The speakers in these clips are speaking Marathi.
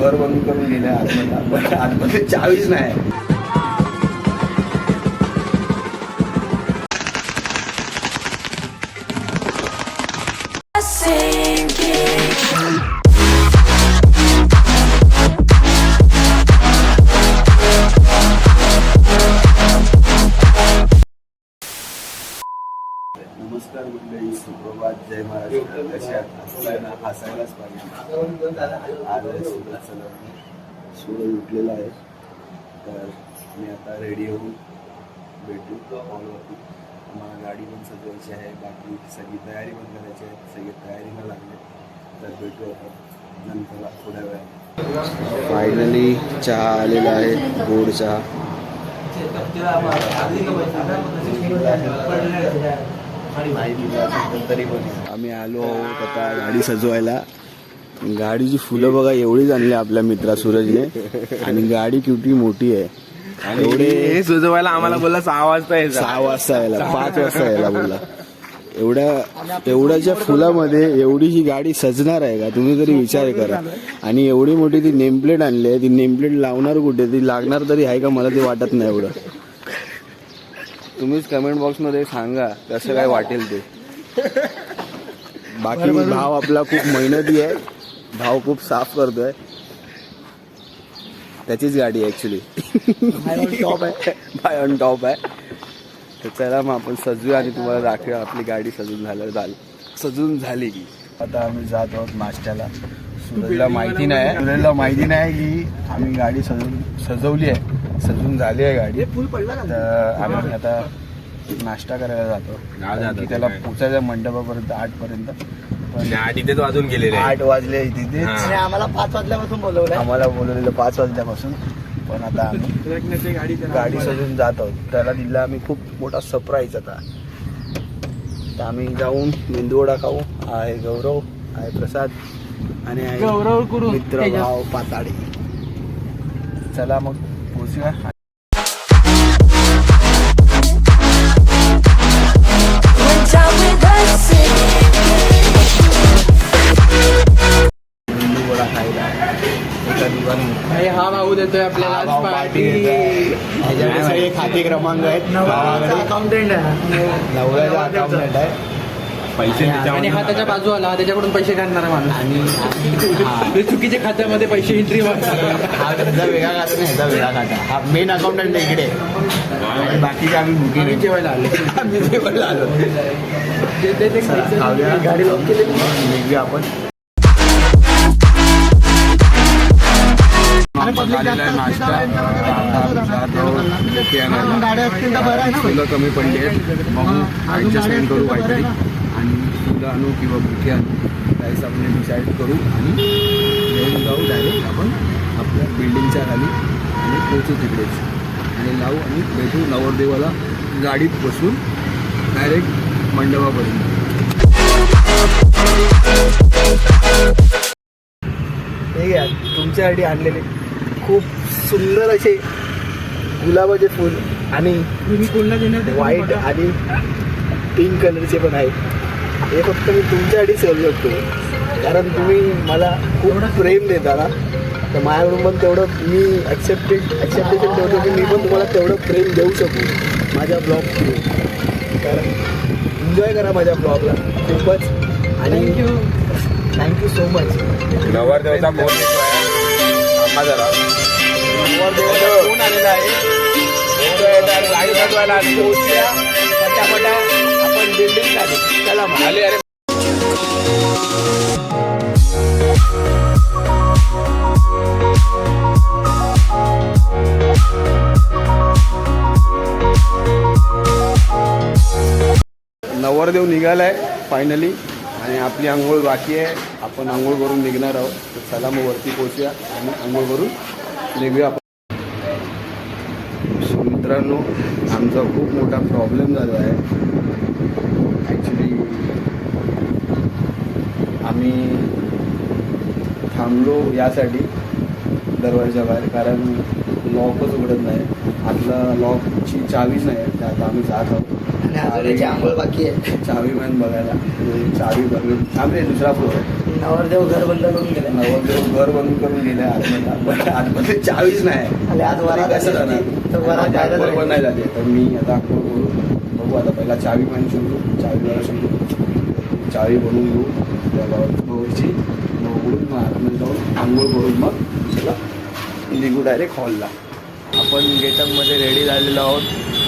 घर बंद करून गेले आतमध्ये, आतमध्ये चावीच नाही. नमस्कार मंडळी, सुप्रभात, जय महाराष्ट्र. कशा आपल्याला हसायलाच पाहिजे. आज आहे सूरज उठलेला आहे. तर मी आता रेडी होऊन भेटू हॉलवरती. मला गाडी पण सजवायची आहे, बाकी सगळी तयारी पण करायची आहे. सगळी तयारीला लागले. तर भेटू आता नंतर थोड्या वेळात. फायनली चहा आलेला आहे, गोड चहा. तरी पण आम्ही आलो आहोत आता गाडी सजवायला. गाडीची फुलं बघा एवढीच आणली आपल्या मित्रा सूरजने. आणि गाडी किती मोठी आहे. आणि एवढे सजवायला आम्हाला बोलला 6 वाजता यायला, 6 वाजता यायला, 5 वाजता यायला बोलला. एवढ्याच्या फुलामध्ये एवढी ही गाडी सजणार आहे का, तुम्ही तरी विचार करा. आणि एवढी मोठी ती नेमप्लेट आणली आहे. ती नेमप्लेट लावणार कुठे, ती लागणार तरी आहे का, मला ते वाटत नाही एवढं. तुम्हीच कमेंट बॉक्समध्ये सांगा कसं काय वाटेल ते. बाकी भाव आपला खूप मेहनती आहे, भाव खूप साफ करतोय. त्याचीच गाडी आहे ॲक्च्युली. टॉप आहे, बाय ऑन टॉप आहे. तर चला मग आपण सजूया आणि तुम्हाला दाखवूया आपली गाडी सजून झाली की. आता आम्ही जात आहोत नाश्त्याला. सूरजला माहिती नाही की आम्ही गाडी सजवली आहे, सजून झाली आहे गाडी. तर आम्ही आता नाश्ता करायला जातो. त्याला पोचायचं मंडपापर्यंत 8 पर्यंत. तिथेच वाजून गेलेले 8 वाजले तिथे. आम्हाला 5 वाजल्यापासून बोलवलं. आम्हाला बोलवलेलं 5 वाजल्यापासून. पण आता आम्ही गाडी सजून जात आहोत. त्याला दिला आम्ही खूप मोठा सरप्राईज. आता तर आम्ही जाऊन मेंदूवडा खाऊ. आहे गौरव, आहे प्रसाद आणि आहे मित्र भाव पाताडे. चला मग पोचूया. मेंदूवडा खायला एका दुकानात. हा भाऊ देतोय आपल्याला पार्टी. ह्याच्याकडे सगळे खाते क्रमांक आहेत. अकाउंटंट नवऱ्याचा अकाउंटंट आहे. पैसे आणि हा त्याच्या बाजू आला, त्याच्याकडून पैसे काढणारा माणूस. आणि चुकीच्या खात्यामध्ये पैसे एंट्री हा त्याचा वेगळा खाता नाही, ह्याचा वेगळा खाता. हा मेन अकाउंटंट आहे इकडे. आणि बाकीचे आम्ही बुकिंग जेवायला आले. आम्ही जेवायला आलो. गाडी लॉक केली. निघूया आपण. नाश्ता फुलं कमी पडले, मग ॲडजस्टमेंट करू काहीतरी. आणि फुलं आणू किंवा बुके आणू, काहीच आपण डिसाईड करू. आणि घेऊन जाऊ डायरेक्ट आपण आपल्या बिल्डिंगच्या खाली आणि पोचू तिकडेच. आणि लावू आणि भेटू नवरदेवाला गाडीत बसून डायरेक्ट मंडपापर्यंत. हे घ्या तुमच्यासाठी आणलेले खूप सुंदर असे गुलाबाचे फूल. आणि व्हाईट आणि पिंक कलरचे पण आहेत. हे फक्त मी तुमच्यासाठी सेल करतो, कारण तुम्ही मला खूप प्रेम देता ना. तर माझ्याकडून पण तेवढं मी ॲक्सेप्टेशन ठेवतो की मी पण तुम्हाला तेवढं प्रेम देऊ शकू माझ्या ब्लॉग थ्रू. कारण एन्जॉय करा माझ्या ब्लॉगला खूपच. आणि थँक्यू सो मच. नवरदेवाचा फोन जरा फोन आलेला आहे. गाडी सजवायला पटापटा आपण बिल्डिंग आली. चला आले. अरे नवरदेव निघालाय फायनली. आणि आपली आंघोळ बाकी आहे. आपण आंघोळ करून निघणार आहोत. तर चला मग वरती पोचूया आणि आंघोळ करून निघूया आपण. मित्रांनो, आमचा खूप मोठा प्रॉब्लेम झाला आहे. ॲक्च्युली आम्ही थांबलो यासाठी दरवाजा बाहेर, कारण लॉकच उघडत नाही. आतला लॉकची चावीच नाही आहे. तर आता आम्ही जात आहोत. आंघोळ बाकी आहे. चावी पण बघायला, चावी बघून थांबले. दुसरा फ्लोर आहे. नवरदेव घर बंद करून गेला. नवरदेव घर बंद करून गेले आतमध्ये, आतमध्ये चावीच नाही. आणि आज वरात कसं जाणार? तर वरात जायला बरोबर नाही झाली. तर मी आता आंघोळ करू बघू. आता पहिला चावी पण शोधू, चावीला शोधू, चावी बनवून घेऊ त्या भावाची, उघडून मग आतमध्ये जाऊन आंघोळ करून मग चला निघू डायरेक्ट हॉलला. आपण गेटअपमध्ये रेडी झालेलो आहोत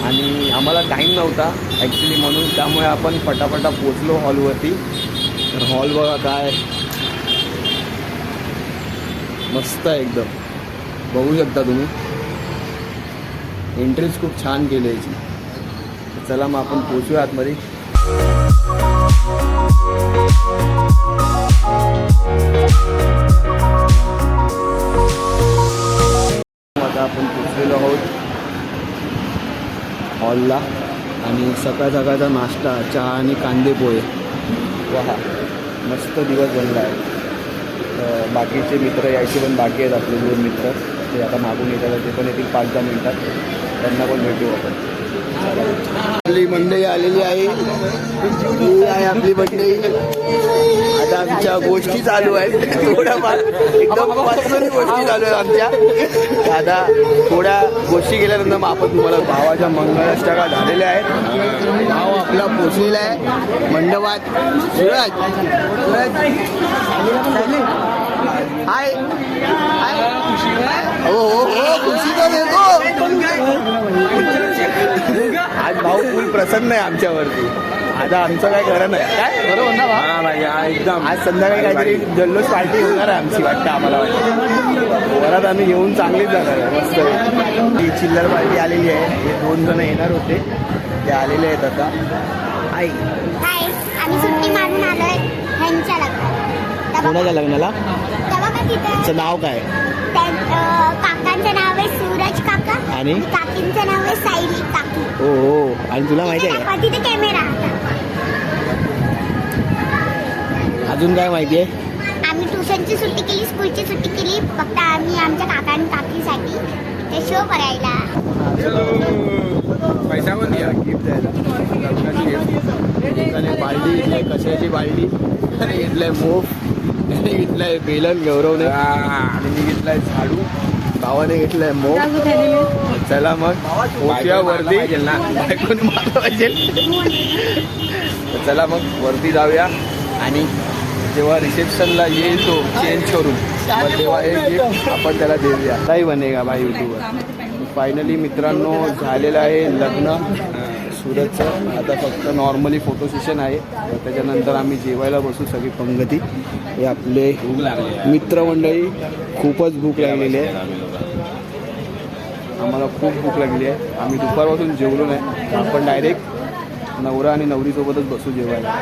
आणि आम्हाला टाईम नव्हता ॲक्च्युली, म्हणून त्यामुळे आपण फटाफटा पोचलो हॉलवरती. तर हॉल बघा काय मस्त आहे एकदम, बघू शकता तुम्ही. एंट्रीज खूप छान केली याची. चला मग आपण पोचूया आतमध्ये. आता आपण पोचलेलो आहोत हॉलला आणि सकाळ सकाळचा नाश्ता, चहा आणि कांदे पोहे. वा, मस्त दिवस बनला आहे. बाकीचे मित्र यायचे पण बाकी आहेत, आपले 2 मित्र ते आता मागून येतात, ते पण येतील 5-10 मिनिटात, त्यांना पण भेटू आपण. आपली मंडळी आलेली आहे, ही आहे आपली मंडळी. आता आमच्या गोष्टी चालू आहेत थोड्याफार, एकदम पर्सनली गोष्टी चालू आहेत आमच्या. आता थोड्या गोष्टी केल्यानंतर मग आपण तुम्हाला भावाच्या मंगळाष्टका झालेल्या आहेत. भाव आपला पोचलेला आहे मंडपात. सूरज हाय हो हो हो, खुशी तर देतो. आज भाऊ फुल प्रसन्न आहे आमच्यावरती. आता आमचं काय खरं नाही, काय बरोबर ना भाऊ? एकदम आज संध्याकाळी काहीतरी जल्लोष पार्टी होणार आहे आमची, वाटतं आम्हाला. वाटतं वरात आम्ही घेऊन चांगलीच जाणार आहे मस्त. ही चिल्लर पार्टी आलेली आहे. हे 2 जण येणार होते, ते आलेले आहेत आता. आई आम्ही सुट्टी मारून आलोय ह्यांच्या लग्नाला. कोणाच्या लग्नाला? तेव्हा का तिथं नाव काय? काकांचं नाव आहे सूरज काका आणि काकींचं नाव आहे सायली काकी. हो हो. आणि तुला माहिती आहे का तिथे कॅमेरा. अजून काय माहिती आहे? आम्ही ट्युशनची सुट्टी केली, स्कूलची सुट्टी केली, फक्त आम्ही आमच्या काका आणि काकीसाठी ते शो बघायला. पैसा पण द्या गिफ्ट द्यायला, लग्नाची गिफ्ट. एकाने बालदी घेतलाय, कशाची बालदी, आणि घेतलाय मोफ, त्याने घेतलाय बेलन गौरवने, आणि मी घेतलाय झाडू, भावाने घेतलाय मोफ. चला मग पोचूया वरती. बायकोने मारलं पाहिजे. चला मग वरती जाऊया आणि जेव्हा रिसेप्शनला येईल तो चेंज करून, मग तेव्हा एक गिफ्ट आपण त्याला देऊया. नाही बनेगा भाई यूट्यूबवर. फायनली मित्रांनो झालेलं आहे लग्न सूरजचं. आता फक्त नॉर्मली फोटो सेशन आहे, त्याच्यानंतर आम्ही जेवायला बसू सगळी पंगती. हे आपले मित्रमंडळी. खूपच भूक लागलेली आहे आम्हाला, खूप भूक लागली आहे. आम्ही दुपारपासून जेवलो नाही. आपण डायरेक्ट नवरा आणि नवरीसोबतच बसू जेवायला.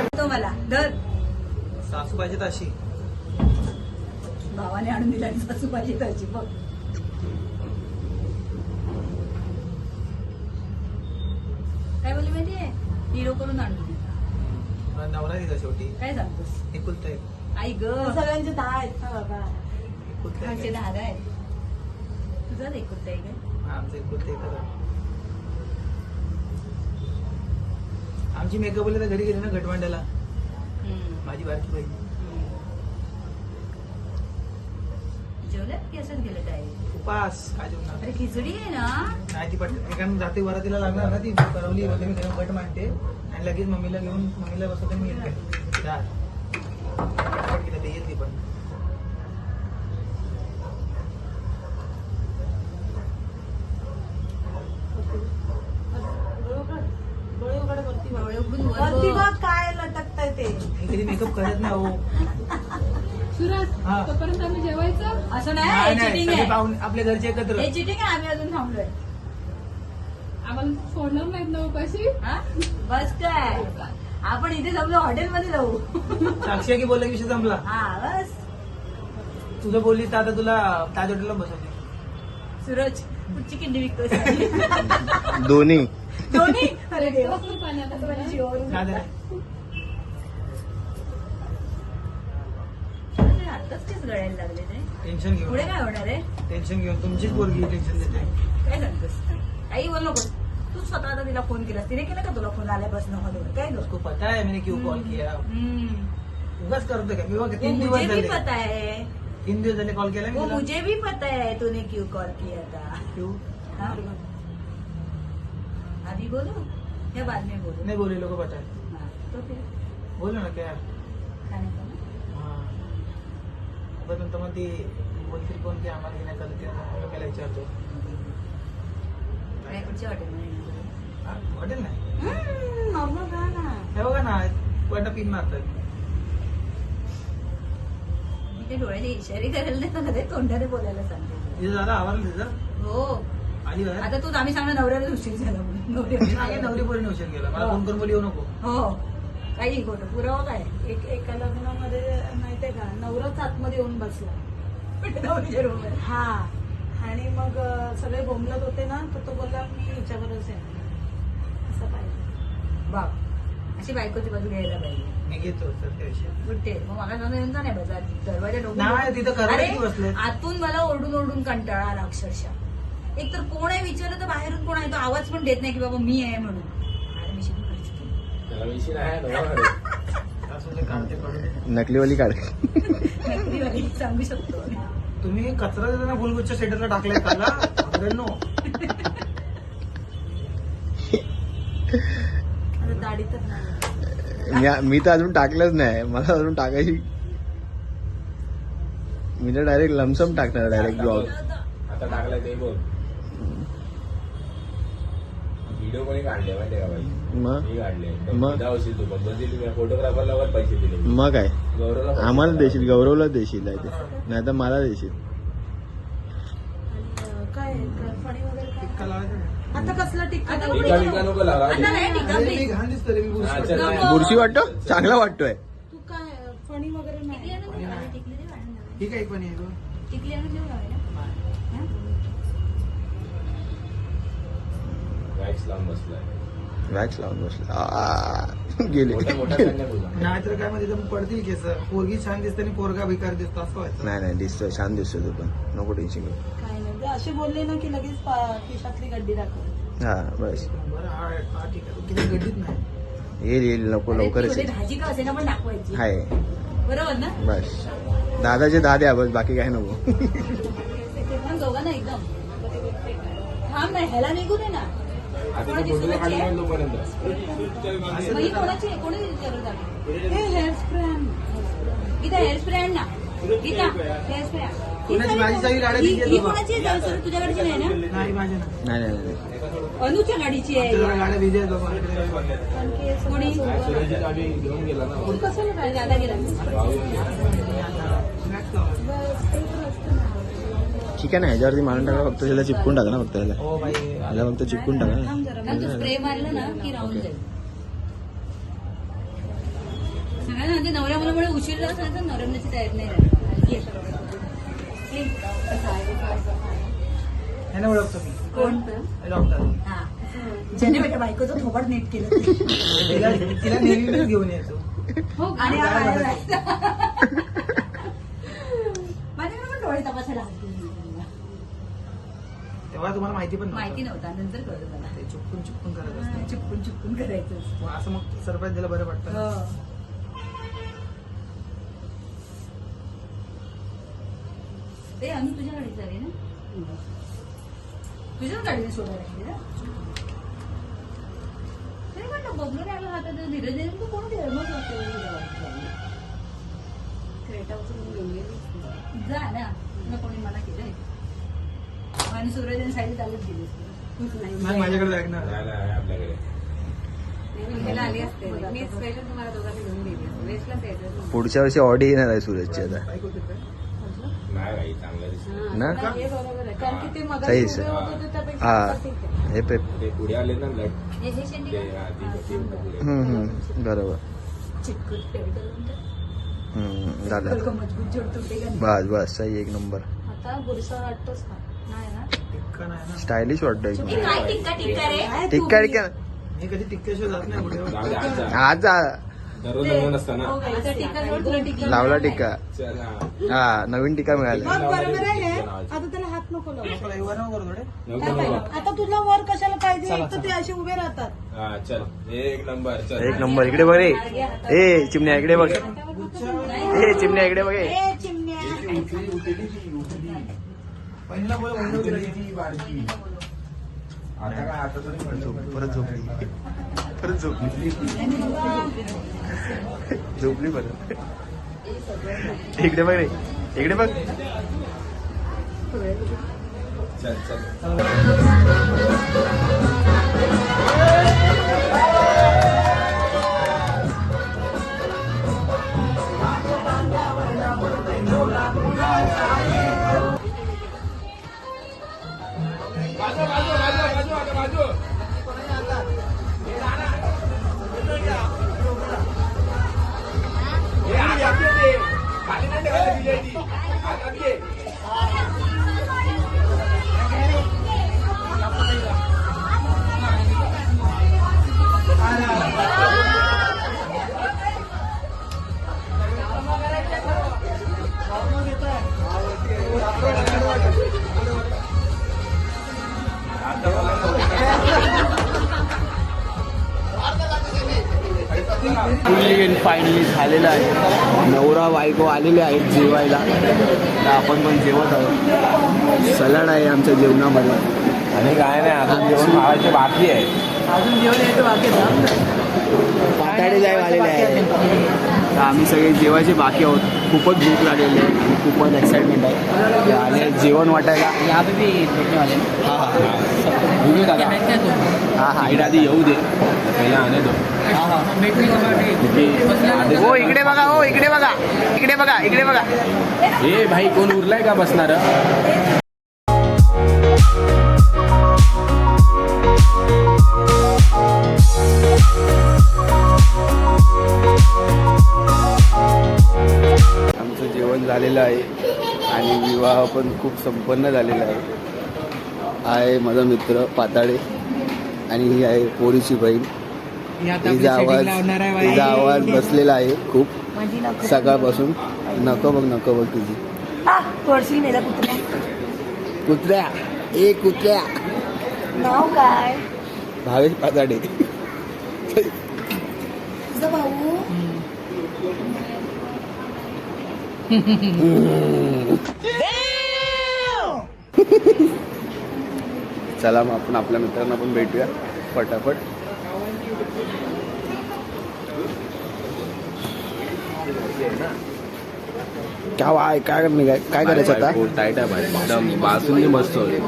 सासू पाहिजे अशी भावाने आणून दिला, सासू पाहिजे अशी बघ. काय बोलली माहितीये? हिरो करून आणून दिला. नवरा दिला शेवटी. काय सांगतोस? एकुलता एक. आई ग, सगळ्यांचे 10 आहेत ना बाबा. एकुलता आमचे एक. 10 आहेत. तुझा एकुलता आहे काय? हा, आमचं एकुलता एकच आहे. आमची मेकअप तर घरी गेली ना घटवांड्याला, माझी बारकी बहीण. जेवल्यात की असंच गेलं काय? उपास काय जेवणार? अरे खिचडी आहे ना. नाही ती पटकन जाते वरातीला लागणार ना, ती करवली वगैरे मी घट मांडते आणि लगेच मम्मीला घेऊन मम्मीला बसवते. मी येते ते येईल ती पण. वरती बघ काय लटकतंय ते. मी कधी मेकअप करत नाही हो. सूरज, हा. तोपर्यंत आम्ही जेवायचं. असं नाही, नाही, नाही, चिटिंग सगळे आहे. पाहुणे आपल्या घरचे एकत्र. हे चिटिंग आहे. आम्ही अजून थांबलोय. आम्हाला सोडणार नाहीत ना उपाशी. हा? बस काय, आपण इथे जमलो हॉटेलमध्ये जाऊ. साक्षी आहे की बोलला विषय संपला. हा बस. तुझं बोलली तर आता तुला ताज हॉटेलला बसवते. सूरज कुठची किंडी विकतोय? दोन्ही. दोन्ही. अरे देवा, कसलं पाण्यात आता माझ्या जीवावरून नाही, जातं. नाही. अरे आत्ताच तेच गळायला लागले ते. टेन्शन घेऊन. पुढे काय होणार आहे? टेन्शन घेऊन तुमचीच पोरगी टेन्शन देते. काय सांगतोस? काही बोल नको. तू स्वतः आता तिला फोन केलास, तिने केला का तुला फोन आल्यापासून हॉलवर? काय गो? उसको पता है मैंने क्यों कॉल किया. उगाच करतो काय मी बघ वो 3 दिवस मुझे भी झाले पता है, 3 दिवस झाले कॉल केला मी वो तुला. मुझे भी पता है तूने क्यों कॉल किया था. क्यों? हाँ? अभी बोलो या बाद में बोलो. नहीं बोले लोग पता है. हाँ, तो फिर बोलो ना क्या. खाने को ना. हा. पण नंतर मग ती बोलतील कोण की आम्हाला घेण्यात आलं ते आम्ही त्याला विचारतो. काय पुढच्या हॉटेलमध्ये हा, हॉटेल नाही नॉर्मल खा ना. हे बघा ना पण पिन मारतात. मी ते डोळ्याचे इशारे करायला नाही मला ते तोंडाने बोलायला सांगते. तिथं झालं आवरलं तिथं हो आली बाहेर. आता तू आम्ही सांगणार नवऱ्याला उशीर झाला म्हणून मी मागे नवरी पोरीने उशीर केला मला फोन करून बोल येऊ नको. हो काही खोटं पुरावा काय. एका लग्नामध्ये माहितीये का नवराच आतमध्ये येऊन बसला नवरीच्या रूममध्ये. हा आणि मग सगळे बोंबलत होते ना तर तो बोलला मी हिच्यावरच आहे असं पाहिजे. बाप अशी बायकोची बाजू घ्यायला पाहिजे. मी घेतो सत्याविषयी. कुठे मग मला सांगून येऊन नाही बजा दरवाजा नाही, तिथं करायला बसले. आतून मला ओरडून ओरडून कंटाळा आला अक्षरशः. एक तर कोण आहे विचारलं तर बाहेरून कोण आहे तो आवाज पण देत नाही की बाबा मी आहे म्हणून. आणि मी शिकून करायची ती. त्याला विषय आहे असं ते काढते काढून दे. नकलीवाली काढ. नोकरीवाली सांगू शकतो. तुम्ही कचरा देताना फुलगुच्छ सेटरला टाकलाय त्याला नो. आता दाढी तर नाही. मी तर अजून टाकलंच नाही, मला अजून टाकायची. मी तर डायरेक्ट लमसम टाकणार डायरेक्ट ब्लॉग. आता टाकलाय ते बोल. व्हिडिओ कोणी काढले माहितीये का भाई. मग मी काढले. मग? होशील तू पण फोटोग्राफरला वर पैसे दिले. मग काय गौरवला पैसे आम्हाला दिले. देशील, गौरवला देशील आहे ते, नाही तर मला देशील. काय फणी वगैरे काय टिक्का लावायचा ना. आता कसला टिक्का टिका टिका नको लावा. आता नाही टिक्का अरे, मी please. घाण दिसतो रे मी बुरशी हा, वाटतो. चल. नको. बुरशी वाटतो, चांगला वाटतोय. तू काय फणी वगैरे नाही. ठीक आहे पण हे बघ. टिकली आणून देऊ लावायला. हा? वॅक्स लावून बसलाय. वॅक्स लावून बसले गेले. मोठा मोठा सांगा तुझा. नाहीतर काय मध्ये तर पडतील केस. पोरगी छान दिसते आणि पोरगा भिकार दिसतो असं व्हायचं. नाही नाही दिसतोय, छान दिसतोय तू पण, नको टेन्शन घेऊ. काय नाही ते असे बोलले ना की लगेच खिशातली गड्डी दाखव. हा बस बरं हा ठीक आहे. तू किती गड्डीत नाही. येईल येईल, नको लवकरच येईल. भाजी का असे ना पण दाखवायची. हाय बरोबर ना. बस दादाचे दाद्या बस, बाकी काय नको. ते पण दोघांना एकदम थांब नाही ह्याला निघू दे ना. आता कोणाची फोटो सुरुवात काढून आहे? तोपर्यंत. मग ही कोणाची आहे? कोणी जरूर आहे? हे हेअर स्प्रे आण. गीता हेअर स्प्रे आण ना. गीता हेअर स्प्रे आण. कोणाची माझी सगळी गाड्या ही दिली ही आहे कोणाची आहे? जरा तुझ्या गाडीची नाही ना. नाही माझ्या ना. नाही नाही नाही. अनुच्या गाडीची आहे. आमच्या गाड्या बिझी आहेत बाबा. कोणी सुरेशची गाडी घेऊन गेला ना. कसं नाही दादा गेला. ठीक आहे ना, ह्याच्यावरती मारून टाका, फक्त त्याला चिपकून टाका ना, फक्त त्याला हो भाई. त्याला फक्त चिपकून टाका ना. कारण तू स्प्रे मारला ना की राहून जाईल. सगळ्यांना म्हणजे नवऱ्या मुलामुळे उशीर झाला तर नवऱ्या मुलाची तयारी नाही राहिली. ह्याने ओळखतो मी. कोण डॉक्टर. हा ज्याने माझ्या बायकोचं थोबड नीट केलं. तिला नेहमी घेऊन यायचो. हो आणि माझ्याकडे पण डोळे तपासायला हसतील. तेव्हा तुम्हाला माहिती पण माहिती नव्हता, नंतर कळलं मला. ते चुकून चुकून करत असते. चिपकून चिपकून करायचं. मग असं मग सरप्राईज दिलं बरं वाटतं ना. ते अनु तुझ्या गाडीत झाली ना. तुझ्याच गाडीने सोडायला लागली ना. तरी म्हटलं बबलूने आला हातात धीरज देऊन तू कोण मग क्रेटा उचलून घेऊन गेली. जा ना तुला कोणी मला केलंय. आणि सूर्यदेन साईड चालत गेली नाही माझ्याकडे जाग ना. नाही, नाही, आपल्याकडे. घ्यायला आली असते. मी स्पेशल तुम्हाला दोघांनी घेऊन गेली असते. वेस्टलाच यायचं. पुढच्या वर्षी ऑडी येणार आहे सूरजची आता बाईक होती काय? नाही भाई चांगलं दिसतं. ना. हे बरोबर आहे. कारण की ते सही मगाशी आहे. उभे होते ते त्यापेक्षा हा आता ठीक आहे. हे पे ते पुढे आले ना लट. हे शेंडी ते का? हा, ती पुढे. बरोबर. चिटकूट फेविकॉल म्हणतात. झालं हलकं मजबूत जोड तुटेगा नाही. बस बस, सही, एक नंबर. आता बुरसा वाटतोच का नाही ना. टिक्का नाही ना. स्टायलिश वाटतं एक हे नंबर. काय टिक्का टिक्का रे. टिक्का टिक्का मी कधी टिक्क्याशिवाय जात नाही कुठे. जाऊ दे, आज जा. आज जा. दररोज लग्न नसतं ना. आता टिका जोड, तुला टिका लावला टिक्का. चल, हा. हा नवीन टिक्का मिळाला. मग बरोबर आहे हे. आता त्याला हात नको लावू. रविवार नको करू थोडे. नको, नको. आता तुला वर कशाला पाहिजे एक तर ते असे उभे राहतात. हा, चल एक नंबर. चल एक नंबर. इकडे बघ रे. ए चिमण्या इकडे बघ. ए चिमण्या इकडे बघ. ए चिमण्या पहिला बोल परत झोपली. परत झोपली. झोपली परत. इकडे बघ रे. इकडे बघ. चल चल. फायनली झालेलं आहे. नवरा बायको आलेले आहेत जेवायला. तर आपण पण जेवत आहोत. सलाड आहे आमच्या जेवणामध्ये. आणि काय नाही, अजून जेवण खावायचे बाकी आहे. अजून जेवण यायचं बाकी पाताडे जाय आलेले आहेत. तर आम्ही सगळे जेवायचे बाकी आहोत. खूपच भूक लागलेली आहे आणि खूपच एक्साइटमेंट आहे आणि जेवण वाटायला. यहाँ पे भी देखने वाले हा हा हा हा आधी येऊ दे, पहिला आणे दो. हो इकडे बघा. हो इकडे बघा. इकडे बघा. इकडे बघा. ए भाई, कोण उरलाय का बसणार? आमचं जेवण झालेलं आहे आणि विवाह पण खूप संपन्न झालेला आहे माझा मित्र पाताडे आणि ही आहे पोरीची बहीण. तिचा आवाज बसलेला आहे खूप सकाळपासून. नको बघ तुझी कुत्र्या. ए कुत्र्या. नाव काय भावेश पाताडे. तुझा भाऊ? चला मग आपण आपल्या मित्रांना पण भेटूया फटाफट. काय करायचं आता? टाईट आहे भाई, एकदम. बासुंदी मस्त होती.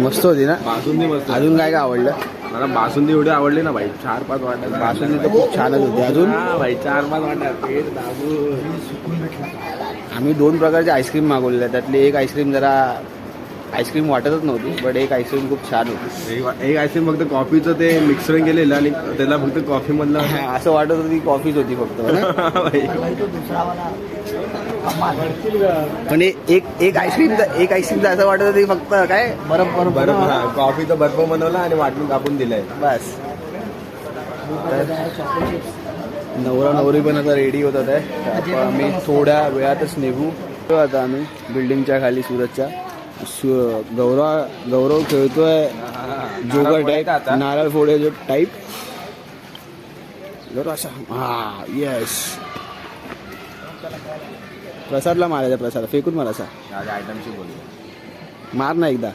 मस्त होती ना. बासुंदी मस्त. अजून काय आवडलं? मला बासुंदी एवढी आवडली ना भाई, 4-5 वाटत. बासुंदी तर खूप छानच होती. अजून भाई 4-5 वाटत. पेट दाबून. आम्ही 2 प्रकारचे आईस्क्रीम मागवलेले. त्यातली एक आईस्क्रीम जरा आईस्क्रीम वाटतच नव्हती, बट एक आईस्क्रीम खूप छान होती. एक आईस्क्रीम फक्त कॉफीचं ते मिक्सर केलेलं आणि त्याला फक्त कॉफी मधलं. असं वाटत होतं की कॉफीच होती फक्त पण एक आईस्क्रीमचं असं वाटत होतं की फक्त काय बर्फ कॉफीचा बर्फ बनवला आणि वाटून कापून दिलाय बस. नवरा नवरी पण आता रेडी होतात आहे. आम्ही थोड्या वेळातच निघू. आता आम्ही बिल्डिंगच्या खाली सुरतच्या गौरव खेळतोय जोगर टाईप, नारळ फोडे जो टाईप. असा हा येस. प्रसादला मारायचा. प्रसाद फेकून मारायचा. आयटमशी बोलू. मार ना एकदा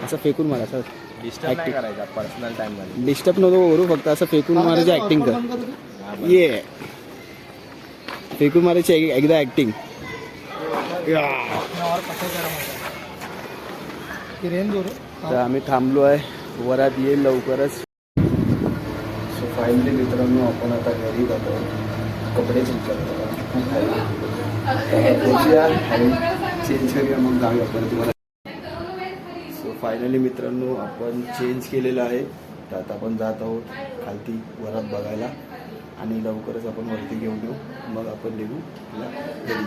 असं फेकून मारायचा. डिस्टर्ब नाही करायचा पर्सनल टाइम मध्ये. डिस्टर्ब नको करू, फक्त असं फेकून मारायची ऍक्टिंग कर. ये फेकून मारायची एकदा ऍक्टिंग. तर आम्ही थांबलो आहे. वरात येईल लवकरच. सो फायनली मित्रांनो आपण आता घरी जातो. कपडे चेंज करतो. चेंज करूया मग जाऊया आपण तुम्हाला. सो फायनली मित्रांनो आपण चेंज केलेलं आहे. तर आता आपण जात आहोत खालती वरात बघायला आणि लवकरच आपण वरती घेऊन येऊ. मग आपण निघू आपल्या घरी.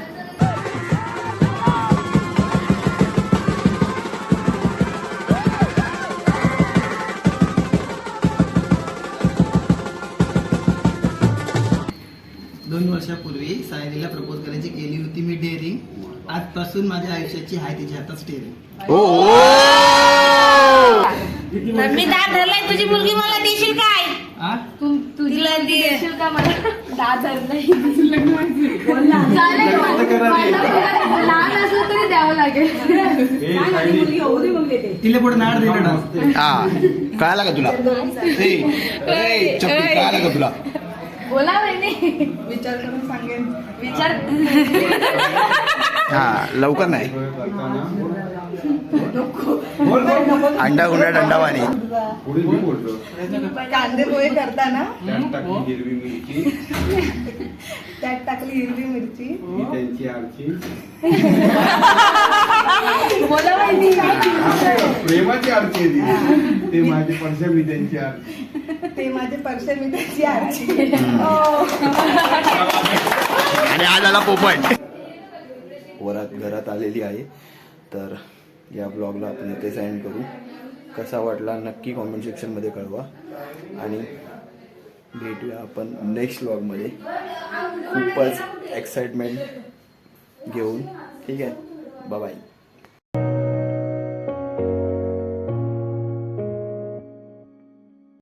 वर्षापूर्वी सायलीला प्रपोज करायची केली होती मी डेअरिंग. आजपासून माझ्या आयुष्याची आहे तिच्या हातात स्टेअरिंग. मी दार धरलाय, तुझी मुलगी मला देशील काय? हा? तिला देशील का मला? लहान असलं तरी द्यावं लागेल. मुलगी होऊ दे मग देते. तिला पुढे नाड दिलं ना. हा कळालं का तुला? चप्पी कळालं का तुला? बोला वहिनी. विचार करून सांगेन. विचार हा लवकर नाही. अंडा गुंडा दंडावानी. कांदे पोहे करताना त्यात टाकली हिरवी मिरची. बोला वहिनी. प्रेमाची आरती आहे ते माझे परशा मी त्यांची आरती. ते माझे परशे मी त्याची आरची. आणि आज आला पोपट. वरात घरात आलेली आहे तर या ब्लॉगला आपण इथे सेंड करू. कसा वाटला नक्की कॉमेंट सेक्शनमध्ये कळवा आणि भेटूया आपण नेक्स्ट ब्लॉगमध्ये खूपच एक्साइटमेंट घेऊन. ठीक आहे, बाय बाय.